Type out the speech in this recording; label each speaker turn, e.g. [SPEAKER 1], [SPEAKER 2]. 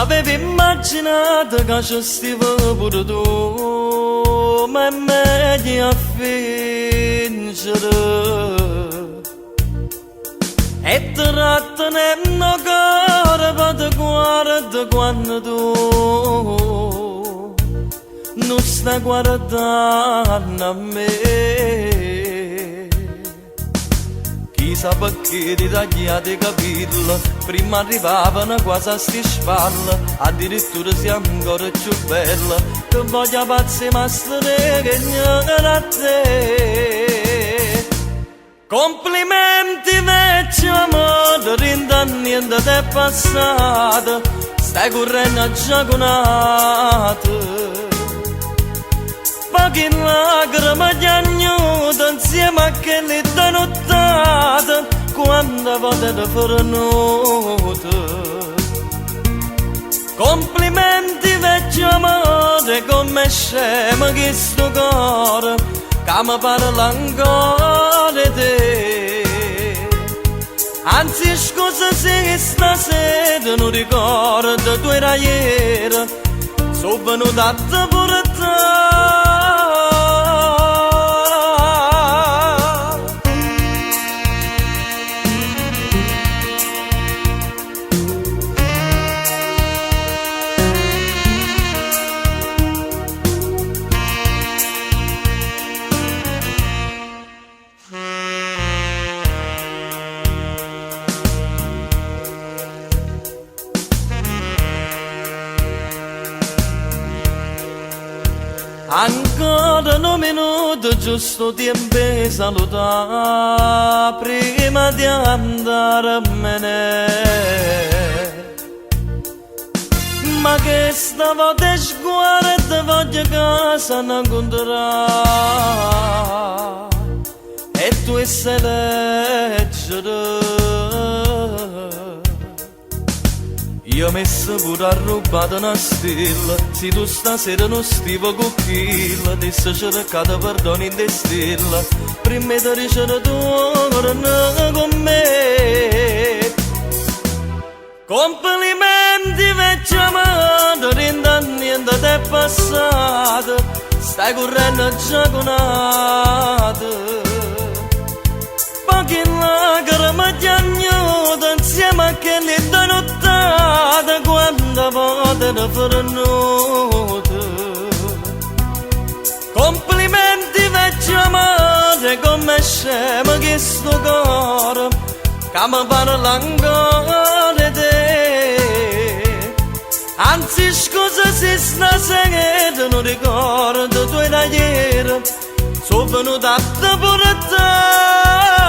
[SPEAKER 1] Avevi immaginato che ci stivo pure tu, ma è meglio a fingere. E ti trattenendo cuore per te guarda quando tu non stai guardando a me. Chissà perché ti tagliate i capelli, prima arrivavano quasi a sti spalle, addirittura sei ancora più bella, che voglio pazzi mastere che ignora a te. Complimenti vecchio amore, rinda niente è passato, stai correndo già giaconato. Pochi lacrime ti agnuto insieme a quelli da nottata, quando volte ti fornuto. Complimenti vecchio amore, come scemo che sto cuore, che mi parla ancora di te. Anzi scusa se stasera non ricordo tu era ieri, sono venuto a te pure te. Ancora un minuto, giusto tempo di salutare prima di andarmene. Ma che stavolta sguardo voglio casa non incontrare e tu sei leggere. Io messo pure a rubare una stella, se tu stasera non stivo con chilla, ti sei cercato perdono in te stella, prima di ricevere tu torna con me. Complimenti vecchio amato, rinda niente è passato, stai correndo giaconato. Pochi lacrime ti agnuto insieme a quelli da nottata, quando volte ti fornuto. Complimenti vecchio amore, come scemo che sto cuore, che mi parla ancora di te. Anzi scusa se stasera non ricordo tu era ieri, sono venuto a te pure te.